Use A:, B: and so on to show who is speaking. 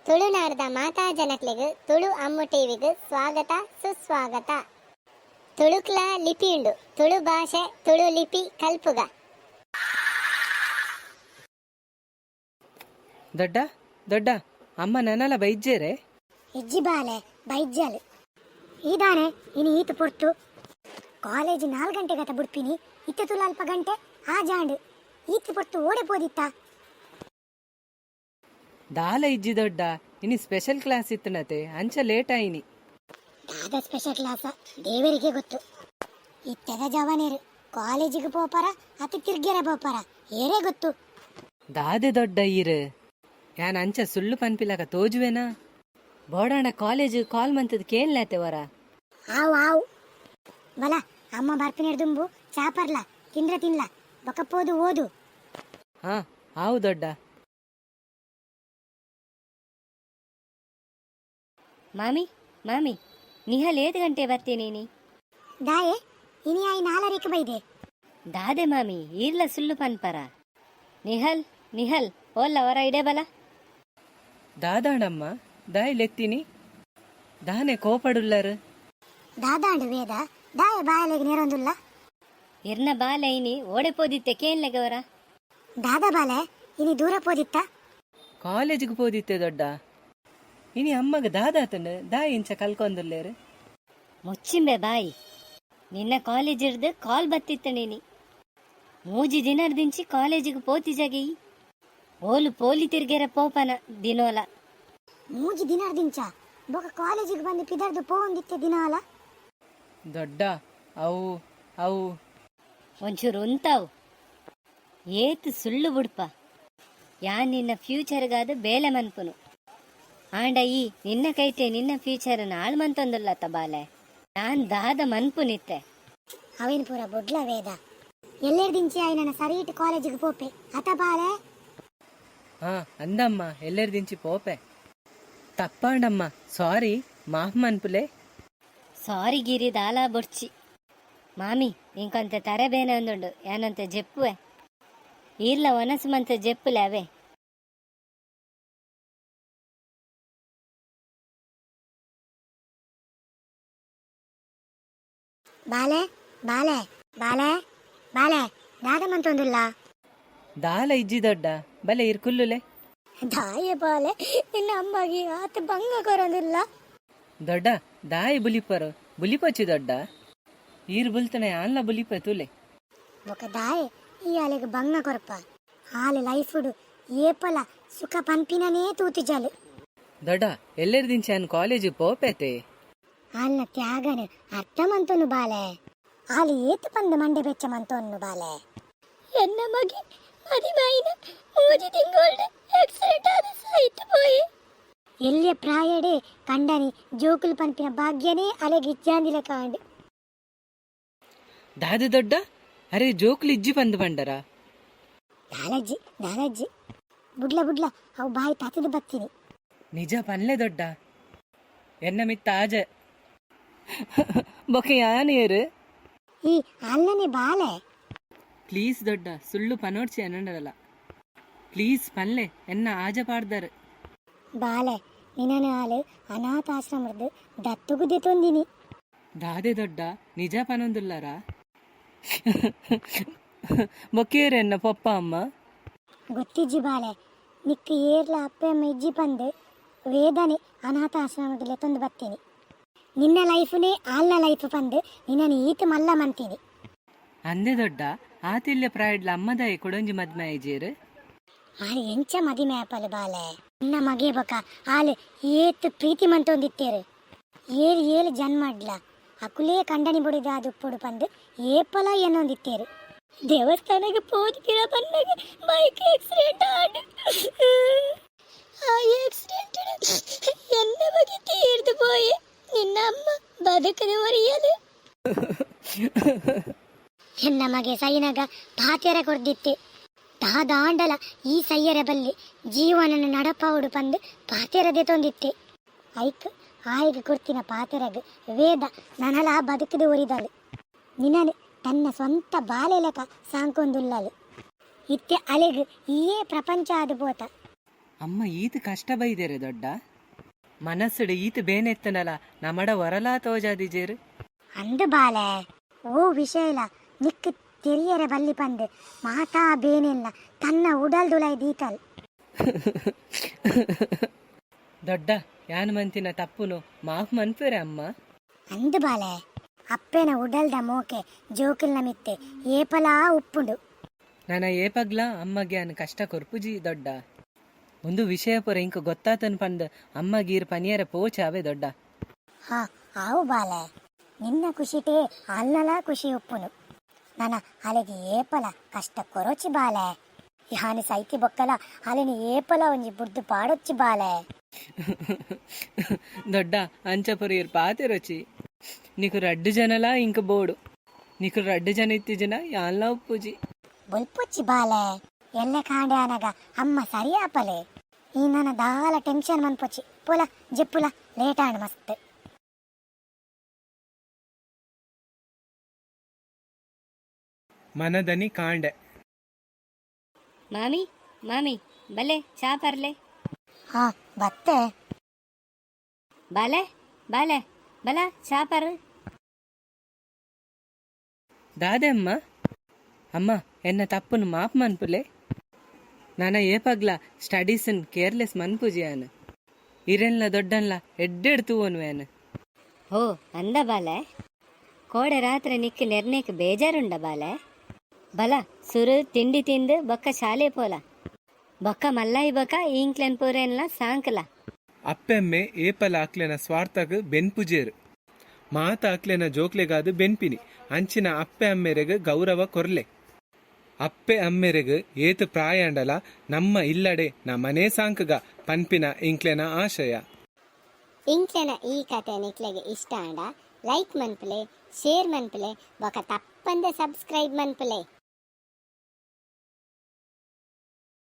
A: ತುಳುನಾಡದ ಮಾತಾ ಜನಕ್ಲೆಗ್ ತುಳು ಅಮ್ಮು ಟಿವಿಗ್ ಸ್ವಾಗತ ಸುಸ್ವಾಗತ. ತುಳುಕ್ಲ ಲಿಪಿ ಉಂಡು, ತುಳು ಭಾಷೆ ತುಳು ಲಿಪಿ ಕಲ್ಪುಗ.
B: ದೊಡ್ಡ ದೊಡ್ಡ ಅಮ್ಮ ನನ್ನಲ ಬೈಜ್ಜೇರೆ
A: ಇಜ್ಜಿ ಬಾಲೆ ಬೈಜ್ಜಲ್ ಈದಾನೆ ಇನಿ ಈತು ಪೊರ್ತು ಕಾಲೇಜ್ 4 ಗಂಟೆ ಗತ ಬುಡ್ಪಿನಿ ಇತ್ತ ತುಲ ಅಲ್ಪ ಗಂಟೆ ಆ ಜಾಂಡ್ ಈತು ಪೊರ್ತು ಓಡೆ ಪೋದಿತ್ತ
B: ದಾಲ ಇಜ್ಜಿ ದೊಡ್ಡ ಇನಿ ಸ್ಪೆಷಲ್ ಕ್ಲಾಸ್ ಇತ್ತನತೆ ಅಂಚ ಲೇಟ್ ಆಯಿನಿ.
A: ದಾದ ಸ್ಪೆಷಲ್ ಕ್ಲಾಸ ದೇವರಿಗೆ ಗೊತ್ತು. ಇತ್ತೆದ ಜವನೇರು ಕಾಲೇಜಿಗೆ ಪೋಪರ ಅತಿ ತಿರ್ಗೆರ ಪೋಪರ ಏರೇ ಗೊತ್ತು.
B: ದಾದೆ ದೊಡ್ಡ ಈರು ಯಾನ್ ಅಂಚ ಸುಳ್ಳು ಪನ್ಪಿಲಕ ತೋಜುವೆನಾ ಬೋಡಾಣ ಕಾಲೇಜ್ ಕಾಲ್ ಮಂತದ ಕೇನ್ಲಾತೆ ವರ
A: ಆವು ಆವು ಬಲ ಅಮ್ಮ ಬರ್ಪಿನ ದುಂಬು ಚಾಪರ್ಲ ತಿಂದ್ರ ತಿನ್ಲ ಬೊಕಪ್ಪೋದು ಓದು.
B: ಹಾ ಆವು ದೊಡ್ಡ.
C: ಮಾಮಿ ಮಾಮಿ ನಿಹಲ್ 7 ಗಂಟೆ ಬರ್ತೇನೇನಿ
A: ದಾಯೆ ಇನಿ ಆಯಿ 4 ಬೈದೆ
C: ದಾದೆ ಮಾಮಿ ಈರ್ಲ ಸುಳ್ಳು ಪನ್ಪರ ನಿಹಲ್ ನಿಹಲ್ ಓಲ್ಲ ವರ ಇಡೆ ಬಲ
B: ದಾದಾಂಡಮ್ಮ ದಾಯ್ ಲೆತ್ತಿನಿ ದಾನೆ ಕೋಪಡುಲ್ಲರು
A: ದಾದಾಂಡು ವೇದ ದಾಯ ಬಾಯಲೆಗೆ ನೇರೊಂದುಲ್ಲ
C: ಇರ್ನ ಬಾಲ ಇನಿ ಓಡೆ ಪೋದಿತ್ತೆ ಕೇನ್ಲೆಗವರ
A: ದಾದ ಬಾಲೆ ಇನಿ ದೂರ ಪೋದಿತ್ತ
B: ಕಾಲೇಜಿಗೆ ಪೋದಿತ್ತೆ ದೊಡ್ಡ ಇನಿ ಅಮ್ಮಗ ದಾದಾತಂಡು ದಾಯಿ ಇಂಚ ಕಲ್ಕೊಂದುಲ್ಲೇರು
C: ಮುಚ್ಚಿಂಬೆ ಬಾಯಿ ನಿನ್ನ ಕಾಲೇಜ್ ಇರ್ದು ಕಾಲ್ ಬತ್ತಿತ್ತ ನೀನಿ 3 ದಿನರ್ದಿಂಚಿ ಕಾಲೇಜಿಗೆ ಪೋತಿ ಜಗಿ ಓಲು ಪೋಲಿ ತಿರ್ಗೆರ ಪೋಪನ ದಿನೋಲ
A: 3 ದಿನರ್ದಿಂಚ ಬೊಕ ಕಾಲೇಜಿಗೆ ಬಂದು ಪಿದರ್ದು ಪೋವಂದಿತ್ತೆ ದಿನಾಲ
B: ದೊಡ್ಡ ಅವು ಅವು
C: ಒಂಚೂರು ಉಂತಾವು ಏತು ಸುಳ್ಳು ಬುಡ್ಪ ಯಾನ್ ನಿನ್ನ ಫ್ಯೂಚರ್ಗಾದ ಬೇಲೆ ಮನ್ಪುನು ಆಂಡ ಈ ನಿನ್ನ ಕೈತೆ ನಿನ್ನ ಫ್ಯೂಚರ್ ನಾಳ್ ಮಂತೊಂದುಲ್ಲತ್ತ ಬಾಲೆ ನಾನ್ ದಾದ ಮನ್ಪು ನಿತ್ತೆ
A: ಅವೇನು ಪೂರ ಬೊಡ್ಲ ವೇದ ಎಲ್ಲೆರ್ದಿಂಚಿ ಆಯಿ ನನ್ನ ಸರಿಯಿಟ್ಟು ಕಾಲೇಜಿಗೆ ಪೋಪೆ ಅತ ಬಾಲೆ
B: ಹಾ ಅಂದಮ್ಮ ಎಲ್ಲೆರ್ದಿಂಚಿ ಪೋಪೆ ತಪ್ಪಾಂಡಮ್ಮ ಸಾರಿ ಮಾಫ್ ಮನ್ಪುಲೆ
C: ಸಾರಿ ಗಿರಿ ದಾಲ ಬೊಡ್ಚಿ ಮಾಮಿ ಇಂಕೊಂತೆ ತರಬೇನೆ ಒಂದುಂಡು ಯಾನಂತೆ ಜೆಪ್ಪುವೆ ಈರ್ಲ ಒನಸು ಮಂತ ಜೆಪ್ಪುಲೆ ಅವೇ
A: ಬಾಲೆ ಬಾಲೆ ಬಾಲೆ ಬಾಲೆ ದಾದ ಮಂತೊಂದುಲ್ಲ
B: ದಾಲ ಇಜ್ಜಿ ದೊಡ್ಡ ಬಲೆ ಇರ್ಕುಲ್ಲುಲೆ
A: ದಾಯ ಬಾಲೆ ನಿನ್ನ ಅಮ್ಮಗೆ ಆತ ಭಂಗ ಕೊರೊಂದಿಲ್ಲ
B: ದೊಡ್ಡ ದಾಯಿ ಬುಲಿಪರು ಬುಲಿಪಚ್ಚಿ ದೊಡ್ಡ ಈರ್ ಬುಲ್ತನೆ ಆನ್ಲ ಬುಲಿಪ ತುಲೆ
A: ఒక దాయ్ ఈ ఆలకి బంగ కొరప ఆల లైఫుడు ఏపల సుఖ పన్పిననే తూతిజాలు
B: దొడ్డ ఎల్లెర్దించి ఆయన కాలేజీ పోపేతే
A: ఆల్న త్యాగను అర్థమంతోను బాలే ఆలు ఏతు పందు మండే ಬೆಚ್ಚమంతోను ಬಾಲೆ ಎನ್ನ ಮಗಿ ಮದಿಮೈನ 3 ತಿಂಗಳು ಆಕ್ಸಿಡೆಂಟ್ ಆದ ಸೈತ పోయి ಎಲ್ಲಿಯ ಪ್ರಾಯಡೆ ಕಂಡನಿ ಜೋಕುಲು ಪನ್ಪಿನ ಭಾಗ್ಯನೇ ಅಲೆಗೆ ಇಜ್ಜಾಂದಿಲ ಕಾಂಡು
B: ದಾದ ದೊಡ್ಡ ಅರೆ ಜೋಕ್ಲು ಇಜ್ಜಿ ಬಂದು ಬಂಡರ
A: ನಾನಜ್ಜಿ ಬುಡ್ಲ ಬುಡ್ಲ ಅವು ಬಾಯಿ ತತಿದು ಬತ್ತೀನಿ
B: ನಿಜ ಪನ್ಲೆ ದೊಡ್ಡ ಎನ್ನ ಮಿತ್ತ ಆಜ ಬೊಕೆ ಯಾನೇರು
A: ಈ ಅಲ್ಲನೆ ಬಾಲೆ
B: ಪ್ಲೀಸ್ ದೊಡ್ಡ ಸುಳ್ಳು ಪನೋಡ್ಸಿ ಅನ್ನಡಲ್ಲ ಪ್ಲೀಸ್ ಪನ್ಲೆ ಎನ್ನ ಆಜ ಪಾಡ್ದಾರು
A: ಬಾಲೆ ನಿನ್ನ ಆಳು ಅನಾಥಾಶ್ರಮದ ದತ್ತುಗುದ್ದೆ ತೊಂದಿನಿ
B: ದಾದೆ ದೊಡ್ಡ ನಿಜ ಪನೊಂದುಲ್ಲಾರ ಬೊಕ್ಕೇರು ಎನ್ನ ಪಪ್ಪ ಅಮ್ಮ
A: ಗೊತ್ತಿಜ್ಜಿ ಬಾಲೆ ನಿಕ್ಕ ಏರ್ಲ ಅಪ್ಪೆ ಅಮ್ಮ ಇಜ್ಜಿ ಪಂದು ವೇದನೆ ಅನಾಥಾಶ್ರಮದಲ್ಲಿ ತೊಂದು ಬತ್ತೀನಿ ನಿನ್ನ ಲೈಫ್ನೇ ಆಲ್ನ ಲೈಫ್ ಪಂದು ನಿನ್ನ ಈತ ಮಲ್ಲ ಮಂತೀನಿ
B: ಅಂದೆ ದೊಡ್ಡ ಆತಿಲ್ಯ ಪ್ರಾಯಡ್ಲ ಅಮ್ಮದಾಯಿ ಕೊಡೊಂಜಿ ಮದ್ಮೆ ಐಜೇರು
A: ಆಳು ಎಂಚ ಮದಿಮೆ ಆಪಲು ಬಾಲೆ ನಿನ್ನ ಮಗೆ ಬಕ ಆಳು ಏತು ಪ್ರೀತಿ ಮಂತೊಂದಿತ್ತೇರು ಏಳು ಜನ್ಮಡ್ಲ ಅಕುಲೇ ಕಂಡನಿ ಬುಡಿದ ಅದು ಉಪ್ಪುಡು ಪಂದು ಏಪಲ ಏನೊಂದಿತ್ತೇರು ದೇವಸ್ಥಾನಕ್ಕೆ ಪೋದಿರ ಬಂದಾಗ ಬೈಕ್ ಆಕ್ಸಿಡೆಂಟ್ ಆಡು ಆ ಆಕ್ಸಿಡೆಂಟ್ ಎನ್ನ ಬಗ್ಗೆ ತೀರ್ದು ಪೋಯೆ ನಿನ್ನ ಅಮ್ಮ ಬದುಕದೆ ಒರಿಯಲು ಎನ್ನ ಮಗೆ ಸೈನಗ ಪಾತೆರ ಕೊರ್ದಿತ್ತೆ ದಾದಾಂಡಲ ಈ ಸಯ್ಯರ ಬಲ್ಲಿ ಜೀವನನ ನಡಪಾವುಡು ಪಂದು ಪಾತೆರದೆ ತೊಂದಿತ್ತೆ ಐಕ್ ಆಯ್ಗೆ ಕೊಡ್ತಿನ ಪಾತೆರಗ ವೇದ ನನಲ ಬದುಕದೆ ಒರಿದಳು ನಿನನೆ ತನ್ನ ಸ್ವಂತ ಬಾಲೆಲಕ ಸಾಂಕೊಂದುಲ್ಲಲು ಇತ್ತೆ ಅಲೆಗ್ ಈಯೇ ಪ್ರಪಂಚ ಆದು ಪೋತ
B: ಅಮ್ಮ ಈತ ಕಷ್ಟ ಬೈದೇರೆ ದೊಡ್ಡ ಮನಸ್ಸುಡು ಈತ ಬೇನೆತ್ತನಲ ನಮಡ ಹೊರಲಾ ತೋಜಾದಿಜೇರು
A: ಅಂದು ಬಾಲೆ ಓ ವಿಷಯಲ ನಿಕ್ ತೆರಿಯರೆ ಬಲ್ಲಿ ಪಂದು ಮಾತಾ ಬೇನೆಲ್ಲ ತನ್ನ ಉಡಲ್ದುಳೈ ದೀತಲ್
B: ದೊಡ್ಡ ಯಾನ್ ಮಂತಿನ ತಪ್ಪುನು ಮಾಫ್ ಮನ್ಪೇರೆ ಅಮ್ಮ
A: ಅಂದು ಬಾಲೆ ಅಪ್ಪೆನ ಉಡಲ್ದ ಮೋಕೆ ಜೋಕಿಲ್ನ ಮಿತ್ತೆ ಏಪಲಾ ಉಪ್ಪುಂಡು
B: ನನ್ನ ಏಪಗ್ಲ ಅಮ್ಮಗೆ ಅನ್ ಕಷ್ಟ ಕೊರ್ಪುಜಿ ದೊಡ್ಡ ಒಂದು ವಿಷಯ ಪುರ ಇಂಕ ಗೊತ್ತಾತನ್ ಪಂದ್ ಅಮ್ಮಗೀರ್ ಪನಿಯರ ಪೋಚಾವೆ ದೊಡ್ಡ
A: ಹಾ ಆವು ಬಾಲೆ ನಿನ್ನ ಖುಷಿಟೇ ಅಲ್ಲಲ ಖುಷಿ ಉಪ್ಪುನು ನನ್ನ ಅಲೆಗೆ ಏಪಲ ಕಷ್ಟ ಕೊರೊಚ್ಚಿ ಬಾಲೆ ಯಾನಿ ಸೈತಿ ಬೊಕ್ಕಲ ಅಲೆನಿ ಏಪಲ ಒಂಜಿ ಬುಡ್ದು ಪಾಡೊಚ್ಚಿ ಬಾಲೆ
B: ದೊಡ್ಡ ಅಂಚಪುರ ಇರ್ ಪಾತೆ ರುಚಿ నీకు 2 జనలా ఇంక బోడు నీకు 2 జన ఇత్తి జన యాన్లా ఉప్పుజಿ
A: ಬುಲ್ಪುಚ್ಚಿ ಬಾಲೆ ಎಲ್ಲ ಕಾಂಡೆ ಅನಗ ಅಮ್ಮ ಸರಿಯಾಪಲೆ ಈ ನನ್ನ ದಾಲ ಟೆನ್ಷನ್ ಮನ್ಪೊಚ್ಚಿ ಪುಲ ಜೆಪ್ಪುಲ ಲೇಟ್ ಆಂಡ್ ಮಸ್ತ್
D: ಮನದನಿ ಕಾಂಡೆ
C: ಮಾಮಿ ಮಾಮಿ ಬಲೆ ಚಾ ಪರ್ಲೆ
A: ಹಾ ಬತ್ತೆ
C: ಬಾಲೆ ಬಾಲೆ ಬಲ ಚಾ ಪರ್
B: దాదే అమ్మ అమ్మ ఎన్న తప్పును మాపు మన్పులే నాన్న ఏ పగ్ల స్టడీస్ని కేర్ಲೆಸ್ ಮನ್ಪುಜಿಯಾನು ಇರೆನ್ಲ ದೊಡ್ಡನ್ಲ ಎಡ್ಡೆಡ್ ತೂವನು వేನು
C: ಓ ಅಂದ ಬಾಲೆ ಕೋಡೆ ರಾತ್ರಿ ನಿಕ್ಕ ನೆರ್ನೇಕ್ ಬೇಜಾರುಂಡ ಬಾಲೆ ಬಲ ಸುರು ತಿಂಡಿ ತಿಂದು ಬೊಕ್ಕ ಶಾಲೆ ಪೋಲ ಬೊಕ್ಕ ಮಲ್ಲಾಯಿ ಬೊಕ ಇಂಕ್ಲೆನ್ ಪೂರೆನ್ಲ ಸಾಂಕಲ
D: ಅಪ್ಪೆಮ್ಮೆ ಏಪಲ ಆಕ್ಲೆನ ಸ್ವಾರ್ಥಗ್ ಬೆನ್ಪುಜೇರು ಮಾತ ಆಕ್ಲೆನ ಜೋಕ್ಲೆಗಾದು ಬೆನ್ಪಿನಿ ಅಂಚಿನ ಅಪ್ಪೆ ಅಮ್ಮೆರೆಗ್ ಗೌರವ ಕೊರ್ಲೆ ಅಪ್ಪೆ ಅಮ್ಮೆರೆಗ್ ಏತು ಪ್ರಾಯಾಂಡಲ ನಮ್ಮ ಇಲ್ಲಡೆ ನಮ್ಮನೇ ಸಾಂಕಗ ಪನ್ಪಿನ ಇಂಕ್ಲೆನ ಆಶಯ
A: ಇಂಕ್ಲೆನ ಈ ಕತೆ ನಿಕ್ಲೆಗೆ ಇಷ್ಟ ಅಂಡ ಲೈಕ್ ಮನ್ಪಲೆ ಶೇರ್ ಮನ್ಪಲೆ ಬೊಕ ತಪ್ಪಂದೆ ಸಬ್ಸ್ಕ್ರೈಬ್ ಮನ್ಪಲೆ